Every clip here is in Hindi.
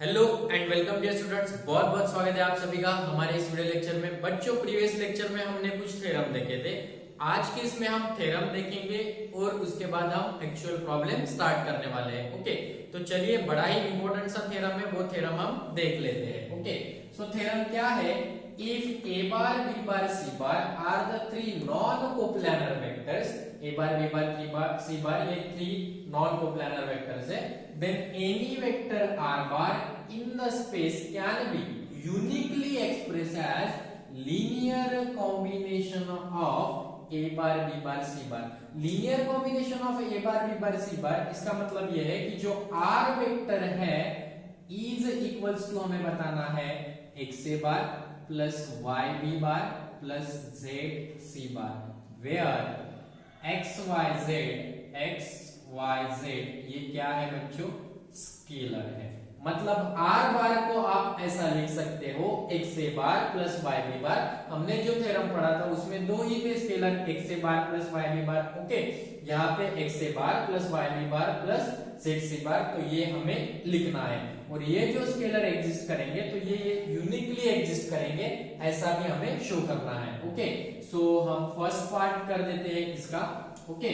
Hello and welcome dear students, बहुत बहुत स्वागत है आप सभी का हमारे इस वीडियो लेक्चर में। बच्चों, प्रीवियस लेक्चर में हमने कुछ थ्योरम देखे थे। आज के इसमें हम थ्योरम देखेंगे और उसके बाद हम एक्चुअल प्रॉब्लम स्टार्ट करने वाले हैं। ओके, तो चलिए, बड़ा ही इंपॉर्टेंट सा थ्योरम है, वो थ्योरम हम देख लेते हैं। ओके, सो थ्योरम क्या है? If A bar B bar C bar are the three non coplanar vectors, A bar B bar C bar, ये थ्री नॉन कोप्लानर वेक्टर्स है, then any vector r bar in the space can be uniquely expressed as linear combination of a bar b bar c bar. linear combination of a bar b bar c bar, इसका मतलब यह है कि जो r वेक्टर है is equals to हमें बताना है x a bar plus y b bar plus z c bar, where x y z ये क्या है बच्चों? स्केलर है। मतलब आर बार को आप ऐसा लिख सकते हो X A bar plus Y B bar. हमने जो थ्योरम पढ़ा था उसमें दो ही थे scalar, X A bar plus Y B bar. Okay, यहाँ पे X A bar plus Y B bar plus Z C bar, तो ये हमें लिखना है। और ये जो स्केलर एग्जिस्ट करेंगे तो ये यूनिकली एग्जिस्ट करेंगे, ऐसा भी हमें शो करना है। ओके, सो हम फर्स्ट पार्ट कर देते हैं इसका। ओके,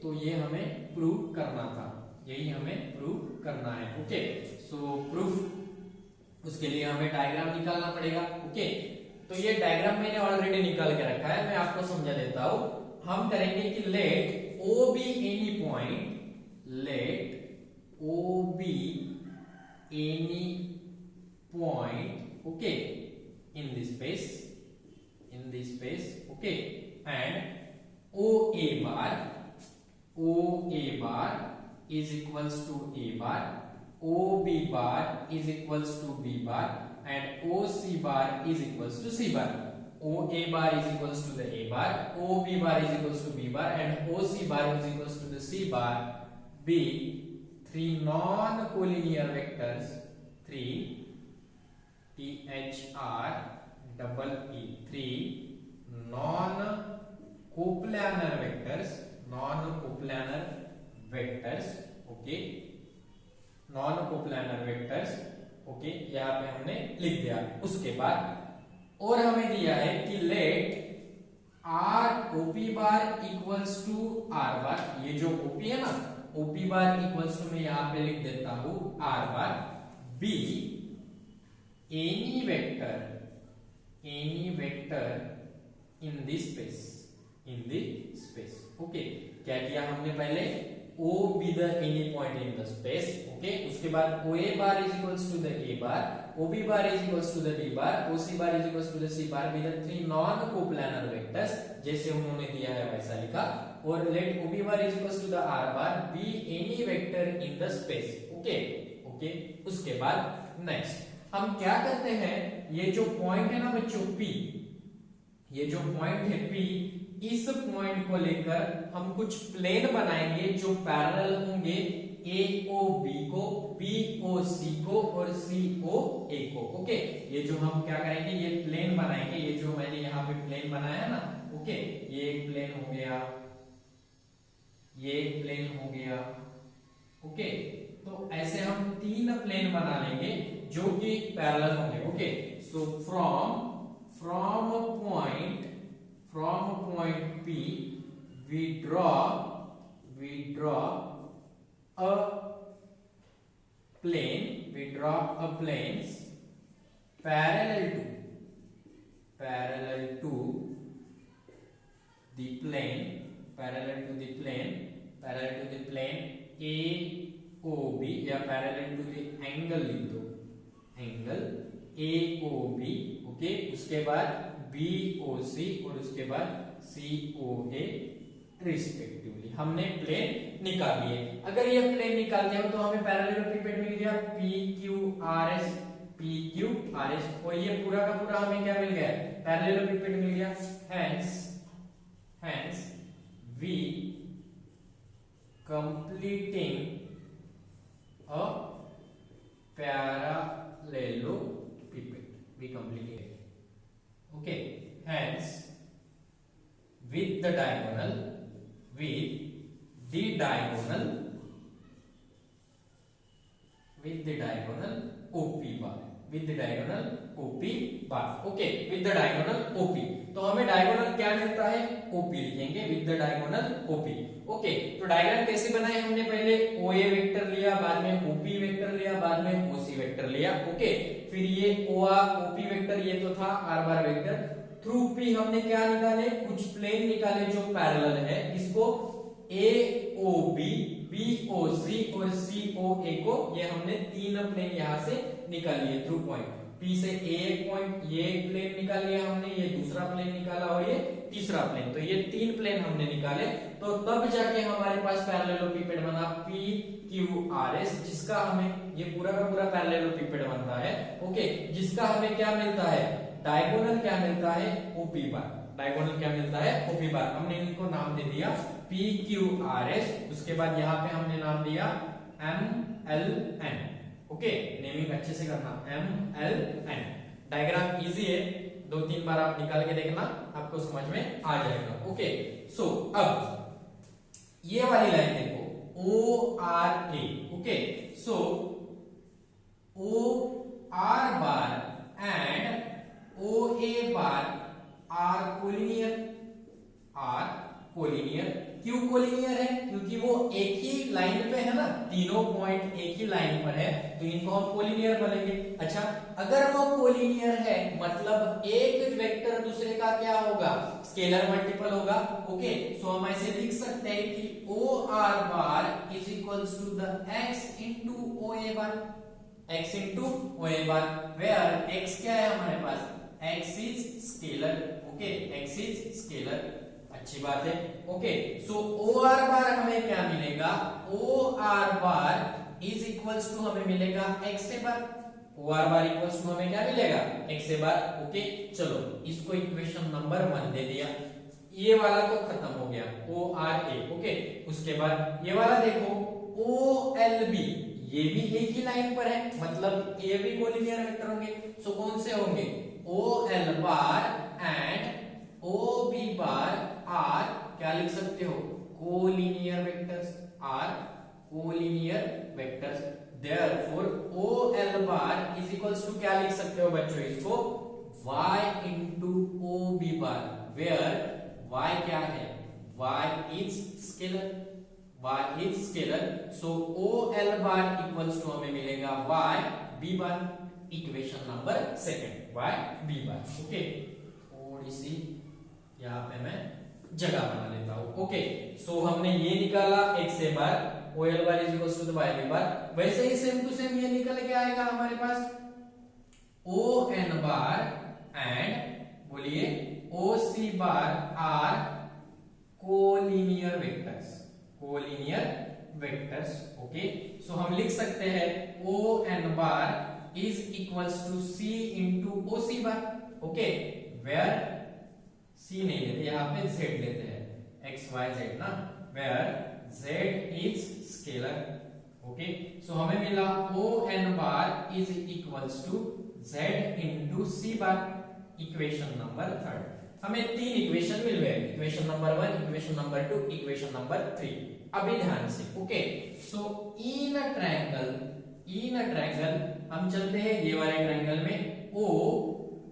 तो ये हमें प्रूव करना था, यही हमें प्रूव करना है। ओके, सो प्रूफ, उसके लिए हमें डायग्राम निकालना पड़ेगा। ओके, तो ये डायग्राम मैंने ऑलरेडी निकाल के रखा है, मैं आपको समझा देता हूं। हम करेंगे कि let O B any point, let O B any point, okay, in this space, okay, and O A bar is equals to a bar, OB bar is equals to B bar, and OC bar is equals to C bar. OA bar is equals to the A bar, OB bar is equals to B bar, and OC bar is equals to the C bar. B, three non-collinear vectors, three three non-coplanar vectors, okay, non coplanar vectors. Okay, यहां पे हमने लिख दिया। उसके बाद और हमें दिया है कि let R OP bar equals to R bar, ये जो ओपी है ना, ओपी बार इक्वल्स टू, मैं यहां पे लिख देता हूं are bar, be any vector in this space. Okay, क्या किया हमने? पहले O be the any point in the space, okay, उसके बाद OA bar is equals to the A bar, OB bar is equals to the B bar, OC bar is equals to the C bar be the three non-coplanar vectors, जैसे उन्होंने दिया है वैसा लिखा। और let OB bar is equals to the R bar be any vector in the space, okay, okay। उसके बाद नेक्स्ट हम क्या करते हैं, ये जो पॉइंट है ना बच्चों P, ये जो पॉइंट है P, इस पॉइंट को लेकर हम कुछ प्लेन बनाएंगे जो पैरेलल होंगे AOB को, BOC को और COA को। ओके, ये जो हम क्या करेंगे, ये प्लेन बनाएंगे, ये जो मैंने यहाँ पे प्लेन बनाया ना, ओके, ये एक प्लेन हो गया, ये एक प्लेन हो गया। ओके, तो ऐसे हम तीन प्लेन बना लेंगे जो कि पैरेलल होंगे। Okay, so from point P we draw a planes parallel to the plane AOB, या parallel to the angle लिख दो, एंगल AOB। ओके, उसके बाद BOC और उसके बाद COA रिस्पेक्टिवली हमने प्लेन निकाल लिए। अगर ये प्लेन निकाल दिया तो हमें पैरेललोपिपेड मिल गया PQRS, और ये पूरा का पूरा हमें क्या मिल गया? पैरेललोपिपेड मिल गया। Hence we completing a parallelepiped, okay, hence with the diagonal with the diagonal OP bar, with diagonal OP bar. Okay, with the diagonal OP। तो हमें डायगोनल क्या मिलता है? OP लिखेंगे, with the diagonal OP। Okay, तो डायग्राम कैसे बनाए हमने? पहले OA वेक्टर लिया, बाद में OP वेक्टर लिया, बाद में OC वेक्टर लिया। ओके, फिर ये OP वेक्टर ये तो था R बार वेक्टर। थ्रू P हमने क्या निकाले? कुछ प्लेन निकाले जो पैरेलल है। इसको AOB, BOC और COA को ये हमने तीन प्लेन यहां से निकाल लिए थ्रू पॉइंट। P से A एक पॉइंट, ये एक प्लेन निकाल लिया हमने, ये दूसरा प्लेन निकाला और ये तीसरा प्लेन। तो ये तीन प्लेन हमने निकाले, तो तब जाके हमारे पास पैरेललोपिपेड बना PQRS, जिसका हमें ये पूरा का पूरा पैरेललोपिपेड बनता है। ओके, जिसका हमें क्या मिलता है? डायगोनल क्या मिलता है? OP बार। डायगोनल क्या मिलता है? OP बार। हमने इनको नाम दे दिया PQRS। उसके बाद यहाँ पे हमने नाम दिया MLN। ओके, नेमिंग अच्छे से करना, MLN। डायग्राम इजी है, 2-3 बार आप निकाल के देखना, आपको समझ में आ जाएगा। ओके, सो अब ये वाली लाइन देखो, ORA। Okay, so OR bar and OA bar are collinear. Are collinear क्यों कोलिनियर है? क्योंकि वो एक ही लाइन पे है ना, तीनों पॉइंट एक ही लाइन पर है, तो इनको हम कोलिनियर बोलेंगे। अच्छा, अगर वो कोलिनियर है मतलब एक वेक्टर दूसरे का क्या होगा? स्केलर मल्टीपल होगा। ओके, सो हम ऐसे लिख सकते हैं कि OR bar is equals to the X into OA bar. X into OA bar, where X क्या है हमारे पास? X is scalar. Okay, X is scalar, अच्छी बात है। ओके, सो OR बार हमें क्या मिलेगा? OR bar is equals to हमें मिलेगा X से bar. OR bar equals to हमें क्या मिलेगा? X से बार। ओके, चलो इसको इक्वेशन नंबर 1 दे दिया। ये वाला तो खत्म हो गया, ORA। ओके, उसके बाद ये वाला देखो OLB, ये भी एक ही लाइन पर है, मतलब ये भी कोलिनियर वेक्टर होंगे। सो कौन से होंगे? OL bar and OB bar are क्या लिख सकते हो? Collinear vectors. Are collinear vectors. Therefore OL bar is equals to क्या लिख सकते हो बच्चों? इसको Y into OB bar, where Y क्या है? Y is scalar. Y is scalar, so OL bar equals to हमें मिलेगा YB bar. Equation number 2 YB bar. Okay, थोड़ी सी यहाँ पे मैं जगह बना लेता हूं। ओके, सो हमने ये निकाला X से bar, OL bar is equals to the YB bar. वैसे ही सेम टू सेम ये निकल के आएगा हमारे पास ON बार एंड बोलिए OC bar are collinear vectors. Collinear vectors. Okay, so हम लिख सकते हैं ON bar is equals to C into OC bar. Okay, where C नहीं लेते, यहाँ पे Z लेते हैं, XYZ ना, where Z is scalar. Okay, so हमें मिला ON bar is equals to Z into C bar. Equation number 3। हमें 3 इक्वेशन मिल गए, equation number 1, equation number 2, equation number 3। अभी ध्यान से। Okay, so in a triangle हम चलते हैं ये वाले ट्रायंगल में OQR,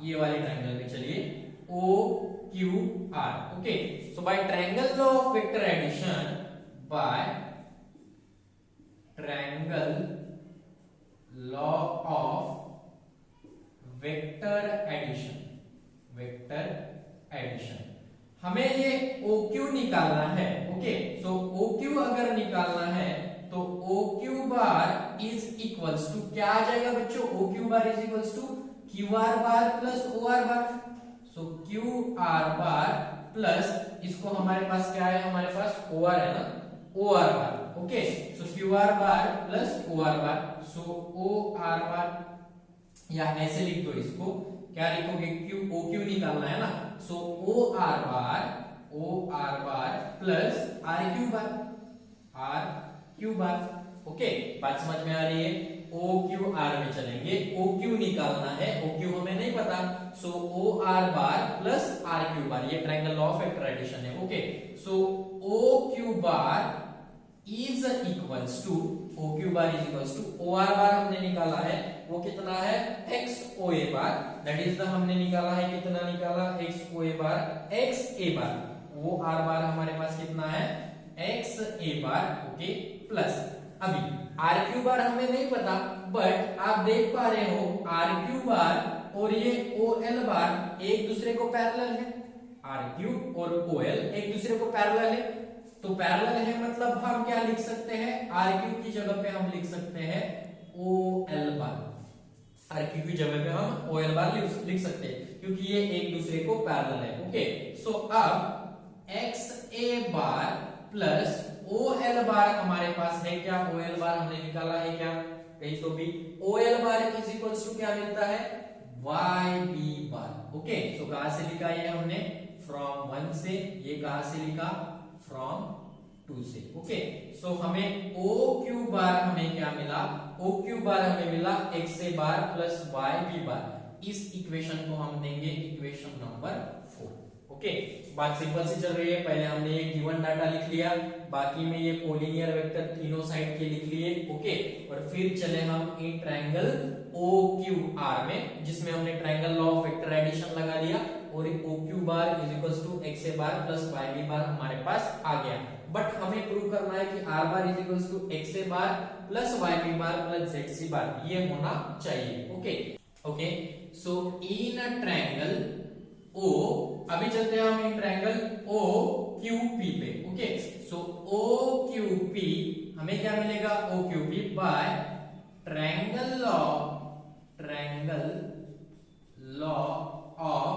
ये वाले ट्रायंगल में चलिए OQR। Okay, so by triangle law of vector addition, by triangle law of vector addition हमें ये OQ निकालना है। ओके, सो OQ अगर निकालना है तो OQ bar is equals to क्या आ जाएगा बच्चों? OQ bar is equals to QR bar plus OR bar. So QR bar plus, इसको हमारे पास क्या है? हमारे पास OR है ना, OR bar. Okay, so QR bar plus OR bar, so OR बार, या ऐसे लिख दो इसको, क्या लिखोगे? OQ निकालना है ना, सो OR bar plus RQ bar. Okay, बात समझ में आ रही है? OQR में चलेंगे, OQ निकालना है, OQ हमें नहीं पता, so OR bar plus RQ bar, ये triangle law of vector addition है। Okay, so OQ bar is equals to O Q bar is equals to O R bar हमने निकाला है वो कितना है X O A bar, that is the हमने निकाला है कितना निकाला x O A bar x A बार, वो आर बार हमारे पास कितना है X A bar, okay plus अभी आर क्यू बार हमें नहीं पता बट आप देख पा रहे हो आर क्यू बार और ये ओ एल बार एक दूसरे को पैरेलल है, आर क्यू और ओ एल एक दूसरे को पैरेलल है, तो पैरेलल है मतलब हम क्या लिख सकते हैं आर क्यू की जगह पे हम लिख सकते हैं O L bar, R Q की जगह पे हम ओ एल बार लिख सकते हैं क्योंकि ये एक दूसरे को पैरेलल है, ओके। सो अब x A bar plus O L बार हमारे पास है क्या, ओ एल बार हमने निकाला है क्या कहीं तो भी, O L bar is equals to क्या मिलता है Y B bar, okay. So कहां से लिखा ये हमने फ्रॉम 1 से, ये कहां से लिखा फ्रॉम 2 से, ओके। सो हमें ओ क्यू बार हमें क्या मिला, ओ क्यू बार हमें मिला x A bar plus Y B बार, इस इक्वेशन को हम देंगे इक्वेशन नंबर 4, ओके। बात सिंपल सी चल रही है, पहले हमने ये गिवन डाटा लिख लिया, बाकी में ये कोलिनियर वेक्टर तीनों साइड के लिख लिए, ओके। और फिर चले हम in triangle O Q R में जिसमें हमने triangle law of vector addition लगा दिया और O Q bar is equals to X A bar plus Y B bar हमारे पास आ गया, बट हमें प्रूव करना है कि R bar is equals to X A bar plus Y B bar plus Z C bar, ये होना चाहिए, okay okay. So in a triangle O, अभी चलते हैं हम in triangle O Q P पे, okay. So O Q P हमें क्या मिलेगा O Q P by triangle law of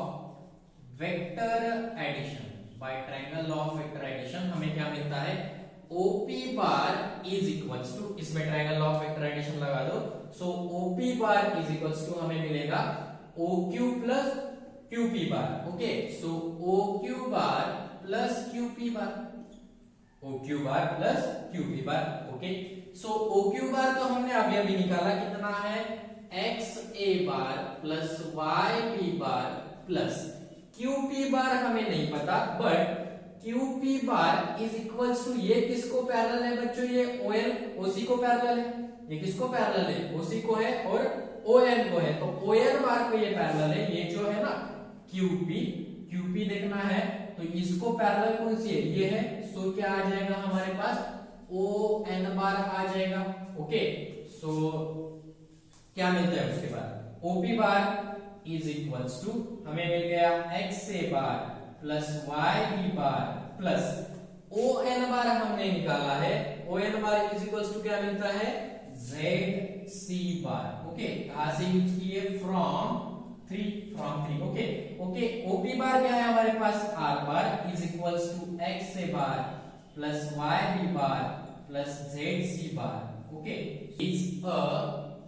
vector addition, by triangle law of vector addition हमें क्या मिलता है OP bar is equals to, इसमें triangle law of vector addition लगा दो, so OP bar is equals to हमें मिलेगा O Q plus Q P bar, okay. So O Q bar plus Q P bar, O Q bar plus Q P bar, okay. So O Q bar तो हमने अभी अभी निकाला कितना है X A bar plus Y B bar plus Q P bar हमें नहीं पता but Q P bar is equals to, ये किसको पैरेलल है बच्चों, ये ओ एल ओसी को पैरेलल है, ये किसको पैरेलल है ओसी को है और ओ एल को है, तो ओ एल बार को ये पैरेलल है, ये जो है ना क्यूपी देखना है तो इसको पैरेलल कौन सी है ये है, सो क्या आ जाएगा हमारे पास ओ एन बार आ जाएगा, ओके। सो क्या मिलता है उसके बाद OP bar is equals to हमें मिल गया X A bar plus Y B bar plus O N bar हमने निकाला है, O N bar is equals to क्या मिलता है जेड सी बार, ओके। कहां से यूज किए from 3, okay okay. OP bar क्या है हमारे पास R bar is equals to X A bar plus Y B bar plus Z C bar, okay. Is a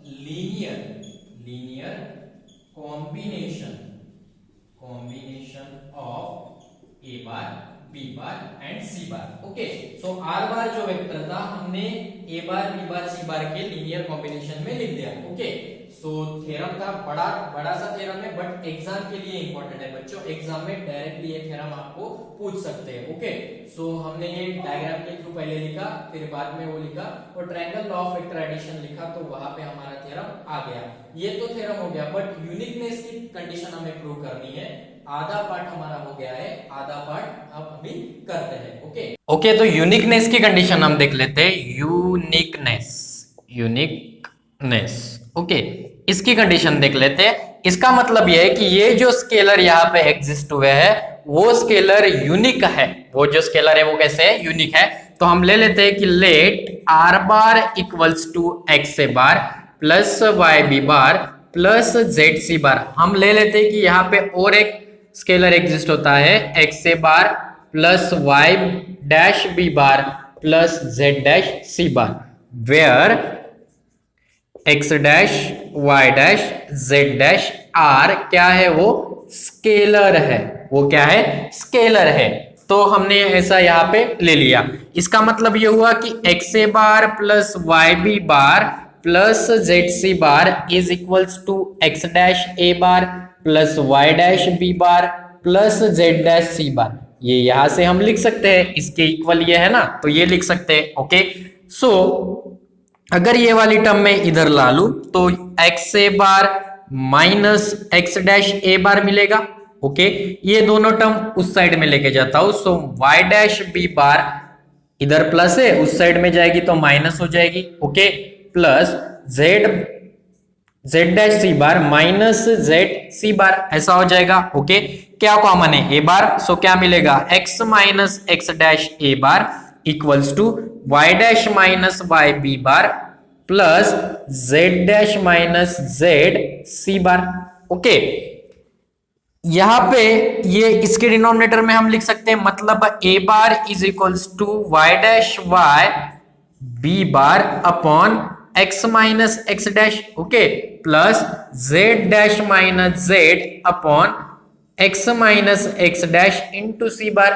linear combination of A bar B bar and C bar, okay. So R bar जो वेक्टर था हमने ए बार बी बार सी बार के लीनियर कॉम्बिनेशन में लिख दिया, ओके। सो थ्योरम था बड़ा सा थ्योरम है बट एग्जाम के लिए इंपॉर्टेंट है बच्चों, एग्जाम में डायरेक्टली ये थ्योरम आपको पूछ सकते हैं, ओके। सो हमने ये डायग्राम के थ्रू पहले लिखा फिर बाद में वो लिखा और triangle law of vector addition लिखा तो वहां पे हमारा थ्योरम आ गया, ये तो थ्योरम हो गया बट यूनिकनेस की कंडीशन हमें प्रूव करनी है, आधा पार्ट हमारा हो गया है, आधा पार्ट अब अभी करते हैं, ओके ओके। तो यूनिकनेस की कंडीशन हम देख लेते हैं, यूनिकनेस ओके। इसकी कंडीशन देख लेते हैं, इसका मतलब यह है कि ये जो स्केलर यहाँ पे एग्जिस्ट हुए हैं वो स्केलर यूनिक है, वो जो स्केलर है वो कैसे है यूनिक है, तो हम ले लेते हैं कि let R bar equals to X A bar plus Y B bar plus Z C bar, हम ले लेते हैं कि यहाँ पे और एक स्केलर एग्जिस्ट होता है X A bar plus Y dash B bar plus Z dash C bar, where X dash Y dash Z dash are क्या है वो स्केलर है, वो क्या है स्केलर है, तो हमने ऐसा यहाँ पे ले लिया। इसका मतलब ये हुआ कि X A bar plus Y B bar plus Z C bar is equals to X dash A bar plus Y dash B bar plus Z dash C bar, ये यहां से हम लिख सकते हैं, इसके इक्वल ये है ना तो ये लिख सकते हैं, ओके। सो अगर ये वाली टर्म में इधर ला लू तो x A bar minus X dash A बार मिलेगा। ओके, ये दोनों टर्म उस साइड में लेके जाता हूं, सो वाई डैश बी बार इधर प्लस है, उस साइड में जाएगी तो माइनस हो जाएगी। Okay, plus Z Z dash C bar minus Z C bar ऐसा हो जाएगा। ओके, क्या कॉमन है ए बार, सो क्या मिलेगा X minus X dash A bar equals to Y dash minus Y B bar plus Z dash minus Z C bar. Okay, यहां पे ये इसके डिनोमिनेटर में हम लिख सकते हैं, मतलब A bar is equals to Y dash Y B bar upon X minus X dash. Okay, plus Z dash minus Z upon X minus X dash into C bar,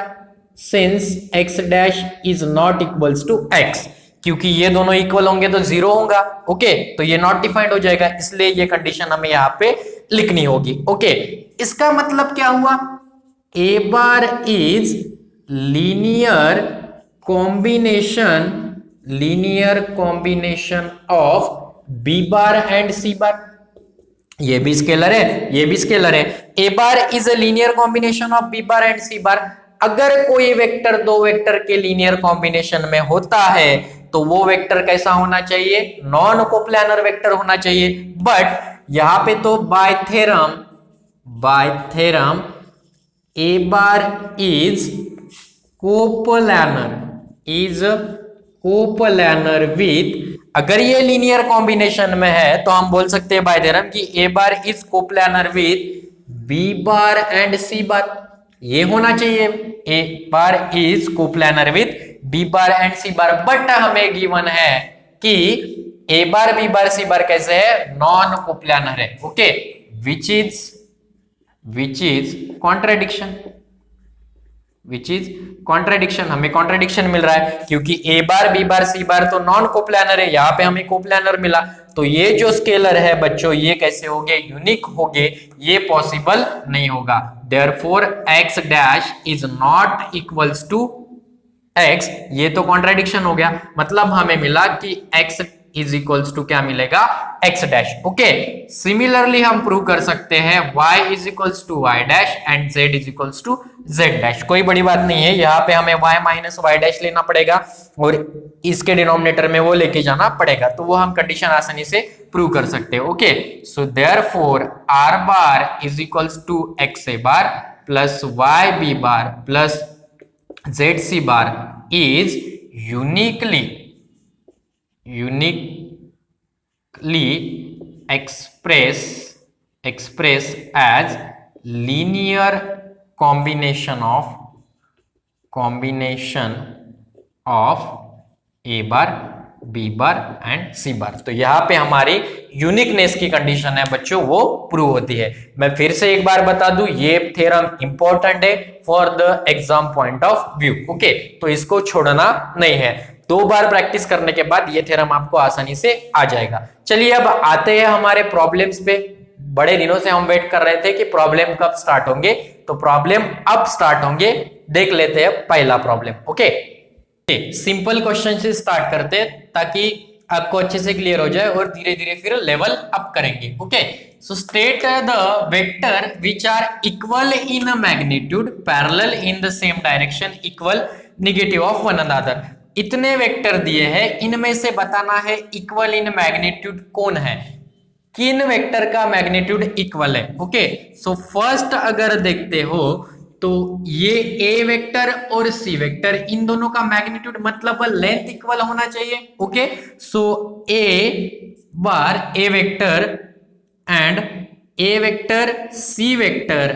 since X dash is not equals to X, क्योंकि ये दोनों इक्वल होंगे तो जीरो होगा। ओके, तो ये नॉट डिफाइंड हो जाएगा, इसलिए ये कंडीशन हमें यहां पे लिखनी होगी। ओके, इसका मतलब क्या हुआ, A bar is linear combination of B bar and C bar. ये भी स्केलर है, ये भी स्केलर है। A bar is a linear combination of B bar and C bar. अगर कोई वेक्टर दो वेक्टर के लीनियर कॉम्बिनेशन में होता है तो वो वेक्टर कैसा होना चाहिए, नॉन कोप्लानर वेक्टर होना चाहिए। बट यहां पे तो bye theorem A bar is coplanar with, अगर ये लीनियर कॉम्बिनेशन में है तो हम बोल सकते हैं बाय थ्योरम कि A bar is coplanar with B bar and C bar. ये होना चाहिए A bar is coplanar with B bar and C bar, but हमें गिवन है कि A bar B bar C बार कैसे है, नॉन कोप्लानर है। ओके, विच इज कॉन्ट्रेडिक्शन, हमें कॉन्ट्रेडिक्शन मिल रहा है क्योंकि ए bar B bar C bar तो नॉन कोप्लानर है, यहां पे हमें कोप्लानर मिला, तो ये जो स्केलर है बच्चों ये कैसे हो गए, यूनिक हो गए, ये पॉसिबल नहीं होगा। Therefore X dash is not equals to X, ये तो कॉन्ट्रेडिक्शन हो गया, मतलब हमें मिला कि एक्स इज इक्वल्स टू क्या मिलेगा, एक्स डैश। ओके, सिमिलरली हम प्रूव कर सकते हैं y is equals to Y dash and z is equals to z dash. कोई बड़ी बात नहीं है, यहाँ पे हमें y माइनस वाई डैश लेना पड़ेगा और इसके डिनोमिनेटर में वो लेके जाना पड़ेगा, तो वो हम कंडीशन आसानी से प्रूव कर सकते हैं। Okay, so therefore r bar is equals to X A bar plus Y B bar plus Z C bar is uniquely express as linear combination of a bar B bar and C bar. तो यहां पे हमारी यूनिकनेस की कंडीशन है बच्चों, वो प्रूव होती है। मैं फिर से एक बार बता दूं, ये थ्योरम इंपॉर्टेंट है for the exam point of view. Okay, तो इसको छोड़ना नहीं है, 2 बार प्रैक्टिस करने के बाद ये थ्योरम आपको आसानी से आ जाएगा। चलिए अब आते हैं हमारे प्रॉब्लम्स पे। बड़े दिनों से हम वेट कर रहे थे कि प्रॉब्लम कब स्टार्ट होंगे, तो प्रॉब्लम अब स्टार्ट होंगे। देख लेते हैं पहला प्रॉब्लम। ओके, सिंपल क्वेश्चन से स्टार्ट करते हैं ताकि आपको अच्छे से क्लियर हो जाए और धीरे धीरे फिर लेवल अप करेंगे। Okay, so state the vector which are equal in magnitude, parallel in the same direction, equal negative of one another. इतने वेक्टर दिए हैं, इनमें से बताना है इक्वल इन मैग्नीट्यूड कौन है, किन वेक्टर का मैग्नीट्यूड इक्वल है। ओके, सो फर्स्ट अगर देखते हो तो ये ए वेक्टर और सी वेक्टर, इन दोनों का मैग्नीट्यूड मतलब लेंथ इक्वल होना चाहिए। Okay, so A bar A vector and A vector C vector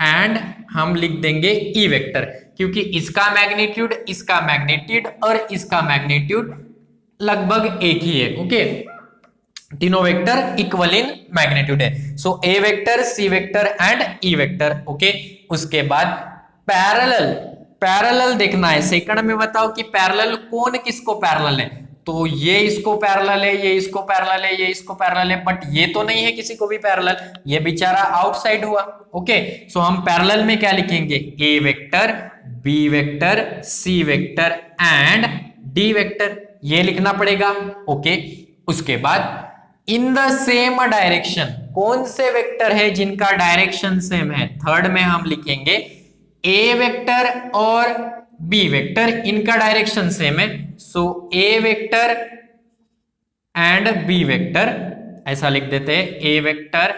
and हम लिख देंगे ई वेक्टर, क्योंकि इसका मैग्नीट्यूड और इसका मैग्नीट्यूड लगभग एक ही है। ओके, तीनों वेक्टर इक्वल इन मैग्नीट्यूड है। So A vector C vector and E vector. Okay, उसके बाद पैरेलल देखना है। सेकंड में बताओ कि पैरेलल कौन किसको पैरेलल है, तो ये इसको पैरेलल है, ये इसको पैरेलल है, ये इसको पैरेलल है, बट ये तो नहीं है किसी को भी पैरेलल, ये बेचारा आउटसाइड हुआ। ओके, सो हम पैरेलल में क्या लिखेंगे, A vector B vector C vector and D vector, ये लिखना पड़ेगा। ओके, उसके बाद इन द सेम डायरेक्शन, कौन से वेक्टर है जिनका डायरेक्शन सेम है? थर्ड में हम लिखेंगे ए वेक्टर और बी वेक्टर, इनका डायरेक्शन सेम है, so A vector and B vector, ऐसा लिख देते हैं, A vector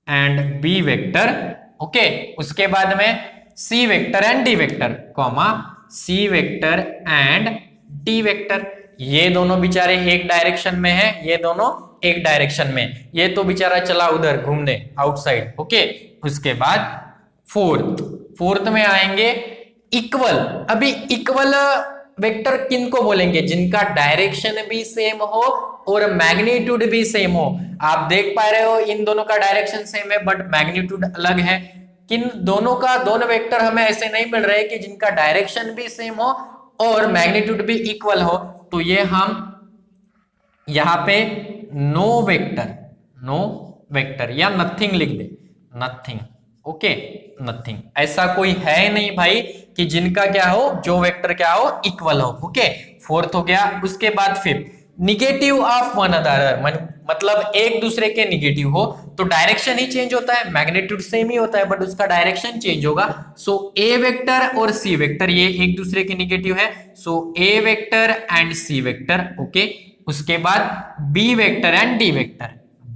and B vector, okay. उसके बाद में C vector and D vector, comma C vector and D vector. ये दोनों बेचारे एक डायरेक्शन में है, ये दोनों एक डायरेक्शन में, ये तो बेचारा चला उधर घूमने आउटसाइड, ओके। उसके बाद फोर्थ में आएंगे इक्वल। अभी इक्वल वेक्टर किनको बोलेंगे? जिनका डायरेक्शन भी सेम हो और मैग्नीट्यूड भी सेम हो। आप देख पा रहे हो इन दोनों का डायरेक्शन सेम है बट मैग्नीट्यूड अलग है। किन दोनों का, दोनों वेक्टर हमें ऐसे नहीं मिल रहे कि जिनका डायरेक्शन भी सेम हो और मैग्नीट्यूड भी इक्वल हो, तो ये हम यहां पे नो वेक्टर या नथिंग लिख दे, नथिंग, ओके, नथिंग। ऐसा कोई है नहीं भाई कि जिनका क्या हो, जो वेक्टर क्या हो, इक्वल हो, ओके। फोर्थ हो गया। उसके बाद fifth, negative of one other, मतलब एक दूसरे के निगेटिव हो तो डायरेक्शन ही चेंज होता है, मैग्नीट्यूड सेम ही होता है बट उसका डायरेक्शन चेंज होगा। सो ए वेक्टर और सी वेक्टर ये एक दूसरे के निगेटिव है, so A vector and C vector, okay. उसके बाद B vector and D vector,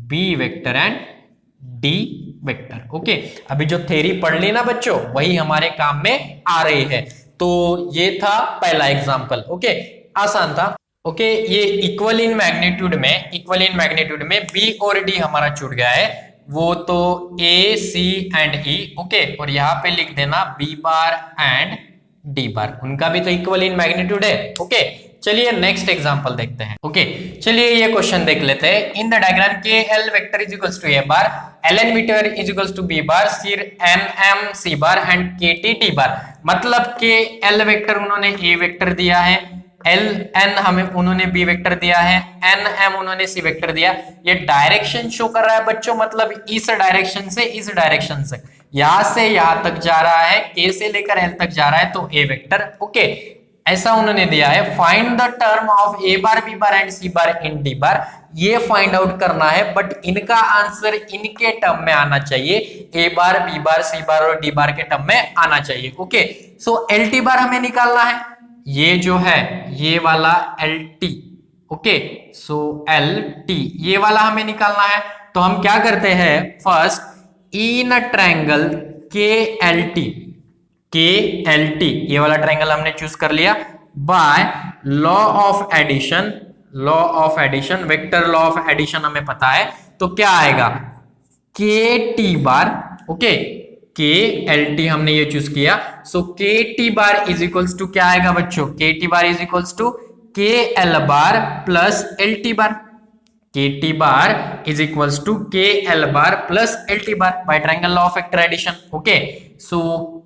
B vector and D vector, okay. अभी जो थ्योरी पढ़ ली ना बच्चों, वही हमारे काम में आ रही है। तो ये था पहला एग्जांपल, ओके, आसान था, ओके। ये इक्वल इन मैग्नीट्यूड में बी और डी हमारा छूट गया है, वो तो ए सी एंड ई, ओके। और यहाँ पे लिख देना B bar and D bar, उनका भी तो इक्वल इन मैग्नीट्यूड है, ओके। चलिए नेक्स्ट एग्जांपल देखते हैं, ओके। चलिए ये क्वेश्चन देख लेते हैं। In the diagram K L vector is equals to A bar, L N vector is equals to B bar, C N M C bar and K T D bar. मतलब के एल वेक्टर उन्होंने ए वेक्टर दिया है, एल एन हमें उन्होंने बी वेक्टर दिया है, एन एम उन्होंने सी वेक्टर दिया। ये डायरेक्शन शो कर रहा है बच्चों, मतलब इस डायरेक्शन से इस डायरेक्शन से, यहां से यहां तक जा रहा है, के से लेकर एल तक जा रहा है, तो ए वेक्टर, ओके, ऐसा उन्होंने दिया है। Find the term of A bar B bar and C bar in D bar, ये फाइंड आउट करना है बट इनका आंसर इनके टर्म में आना चाहिए, A bar B bar C बार और डी बार के टर्म में आना चाहिए, ओके। सो एल टी बार हमें निकालना है, ये जो है ये वाला L T, okay. So L T ये वाला हमें निकालना है, तो हम क्या करते हैं, फर्स्ट इन ट्रायंगल के एल टी, ये वाला ट्रायंगल हमने चूज कर लिया by law of addition, vector law of addition हमें पता है, तो क्या आएगा, K T bar, okay, K L T हमने ये चूज किया, so K T bar is equals to क्या आएगा बच्चों, K T bar is equals to K L bar plus L T bar, K T bar is equals to K L bar plus L T bar by triangle law of vector addition, okay. So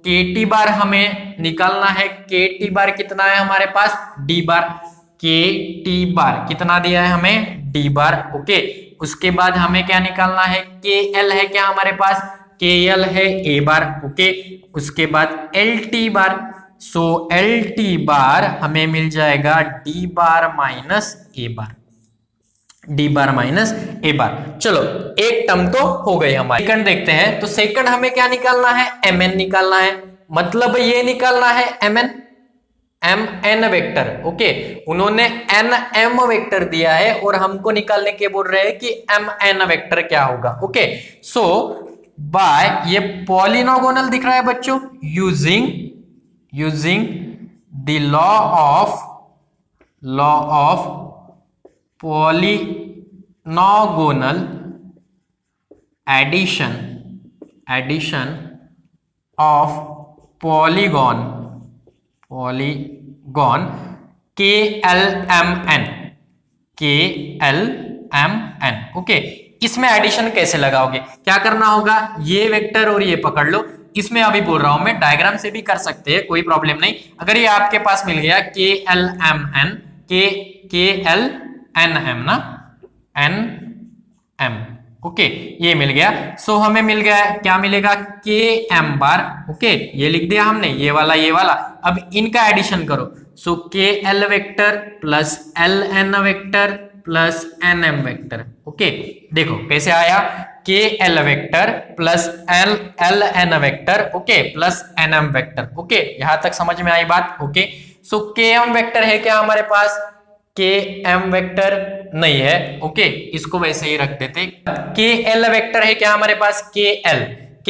K T बार हमें निकालना है, के टी बार कितना है हमारे पास, डी बार, के टी बार कितना दिया है हमें, डी बार, ओके। उसके बाद हमें क्या निकालना है, के एल है क्या हमारे पास, के एल है ए बार, ओके। उसके बाद एल टी बार, सो एल टी बार हमें मिल जाएगा डी बार माइनस ए बार, डी बार माइनस ए बार। चलो एक टर्म तो हो गई हमारी। सेकंड देखते हैं, तो सेकंड हमें क्या निकालना है, एम एन निकालना है, मतलब ये निकालना है एम एन वेक्टर, ओके। उन्होंने एन एम वेक्टर दिया है और हमको निकालने के बोल रहे हैं कि एम एन वेक्टर क्या होगा, ओके। सो बाय, ये पॉलिनोगोनल दिख रहा है बच्चों, using the law of polygonal addition of polygon K L M N, okay. इसमें एडिशन कैसे लगाओगे, क्या करना होगा, ये वेक्टर और ये पकड़ लो, इसमें अभी बोल रहा हूं मैं, डायग्राम से भी कर सकते हैं, कोई प्रॉब्लम नहीं। अगर ये आपके पास मिल गया के एल एम एन, के एल एन एम ना, एन एम, ओके, ये मिल गया। सो हमें मिल गया, क्या मिलेगा, के एम बार, ओके, ये लिख दिया हमने, ये वाला ये वाला। अब इनका एडिशन करो, so K L vector plus L N vector plus nm vector. Okay, देखो कैसे आया, K L vector plus L N vector, okay, plus nm vector. Okay, यहां तक समझ में आई बात। ओके, सो के एम वेक्टर है क्या हमारे पास, के एम वेक्टर नहीं है। ओके, इसको वैसे ही रख देते। के एल वेक्टर है क्या हमारे पास, के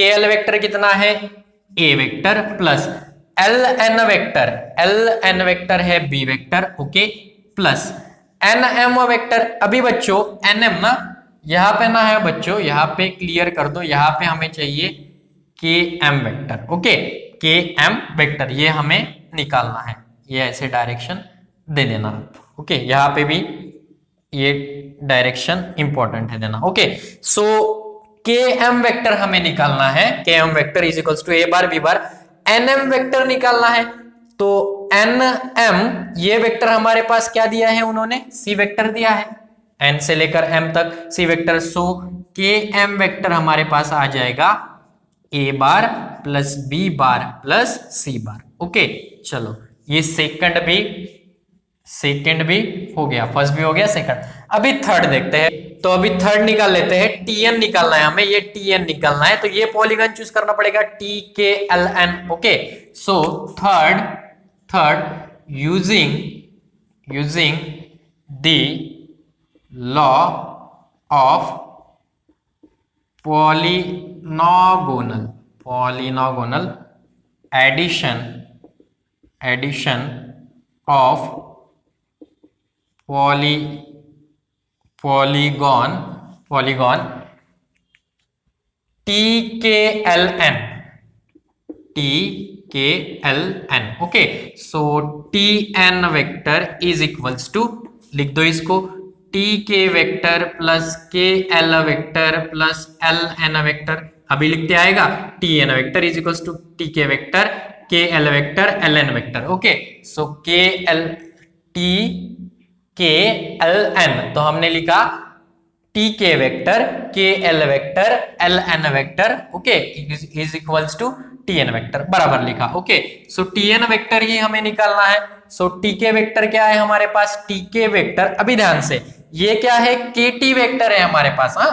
एल वेक्टर कितना है, A vector plus L N vector है B vector. Okay, plus N M vector. अभी बच्चों एन एम ना यहां पे ना है बच्चों, यहां पे क्लियर कर दो, यहां पे हमें चाहिए के एम वेक्टर। ओके, के एम वेक्टर ये हमें निकालना है, ये ऐसे डायरेक्शन दे देना। ओके, यहां पे भी ये डायरेक्शन इंपॉर्टेंट है देना। ओके, सो के एम वेक्टर हमें निकालना है, K M vector is equals to A bar B bar, N M vector निकालना है। तो एन एम ये वेक्टर हमारे पास क्या दिया है उन्होंने, सी वेक्टर दिया है, एन से लेकर एम तक सी वेक्टर। सो के एम वेक्टर हमारे पास आ जाएगा ए bar plus B bar plus सी बार। ओके, चलो ये सेकंड भी हो गया, फर्स्ट भी हो गया, सेकंड। अभी थर्ड देखते हैं, तो अभी थर्ड निकाल लेते हैं। टीएन निकालना है हमें, ये टीएन निकालना है, तो ये पॉलीगन चूज करना पड़ेगा, T K L N. Okay, so third using the law of polygonal addition of polygon T K L N. Okay, so T N vector is equals to, लिख दो इसको, T K vector plus K L vector plus L N vector. अभी लिखते आएगा T N vector is equals to T K vector K L vector L N vector. Okay, so K L T K L N, तो हमने लिखा T K vector K L vector L N vector. Okay, is equals to T N vector, बराबर लिखा। Okay, so T N vector ही हमें निकालना है। सो टी के वेक्टर क्या है हमारे पास, टी के वेक्टर, अभी ध्यान से, ये क्या है, के टी वेक्टर है हमारे पास। हाँ,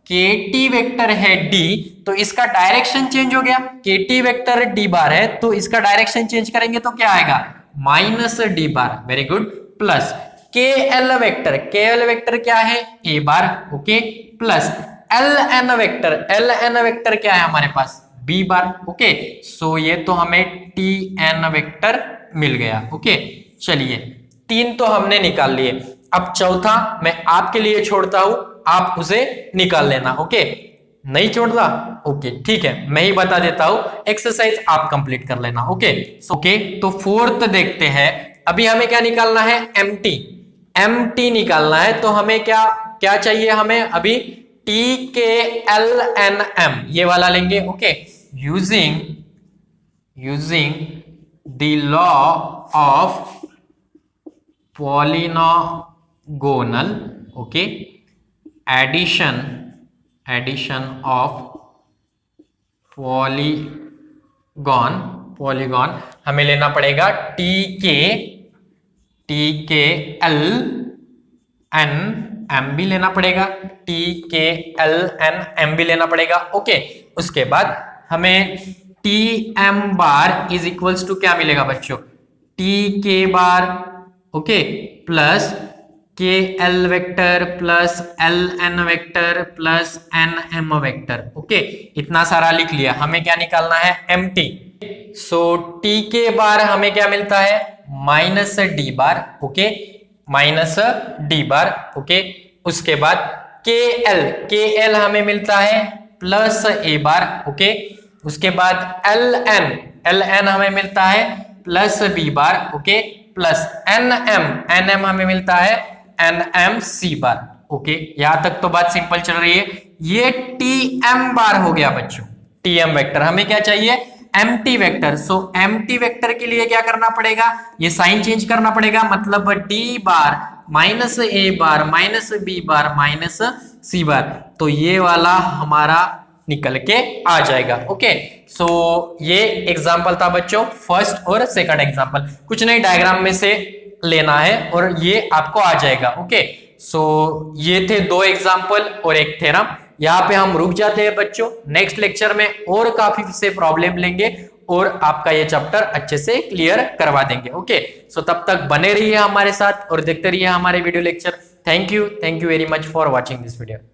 के टी वेक्टर है डी, तो इसका डायरेक्शन चेंज हो गया, के टी वेक्टर डी बार है, तो इसका डायरेक्शन चेंज करेंगे तो क्या आएगा, minus D bar. Very good, plus K L vector क्या है, A bar. Okay, plus L N vector क्या है हमारे पास, बी बार। ओके, सो ये तो हमें टी एन वेक्टर मिल गया। ओके, चलिए तीन तो हमने निकाल लिए, अब चौथा मैं आपके लिए छोड़ता हूं, आप उसे निकाल लेना। ओके, नहीं छोड़ता, ओके ठीक है, मैं ही बता देता हूं, एक्सरसाइज आप कंप्लीट कर लेना। ओके, तो फोर्थ देखते हैं। अभी हमें क्या निकालना है, एम निकालना है, तो हमें क्या चाहिए, हमें अभी T K L N M ये वाला लेंगे। Okay, using the law of polygonal, okay, addition of polygon हमें लेना पड़ेगा T K L N M भी लेना पड़ेगा, T K L N M भी लेना पड़ेगा। ओके, उसके बाद हमें T M bar is equals to क्या मिलेगा बच्चों, T K bar, okay, plus K L vector plus L N vector plus N M vector. Okay, इतना सारा लिख लिया, हमें क्या निकालना है, M T. So T K बार हमें क्या मिलता है, माइनस डी बार। ओके, माइनस डी बार। ओके, उसके बाद के एल हमें मिलता है प्लस ए बार। ओके, उसके बाद एल एन हमें मिलता है plus B bar. Okay, plus N M हमें मिलता है N M C bar. Okay, यहां तक तो बात सिंपल चल रही है। ये टी एम बार हो गया बच्चों, टी एम वेक्टर। हमें क्या चाहिए, एम टी वेक्टर। सो एम टी वेक्टर के लिए क्या करना पड़ेगा, ये साइन चेंज करना पड़ेगा, मतलब डी बार माइनस ए बार माइनस बी बार माइनस सी बार, तो ये वाला हमारा निकल के आ जाएगा। ओके, सो ये एग्जाम्पल था बच्चों, फर्स्ट और सेकंड एग्जाम्पल, कुछ नहीं डायग्राम में से लेना है और ये आपको आ जाएगा। ओके, सो ये थे 2 एग्जाम्पल और एक थ्योरम। यहाँ पे हम रुक जाते हैं बच्चों, नेक्स्ट लेक्चर में और काफी से प्रॉब्लम लेंगे और आपका ये चैप्टर अच्छे से क्लियर करवा देंगे। ओके, सो तब तक बने रहिए हमारे साथ और देखते रहिए हमारे video lecture. Thank you very much for watching this video.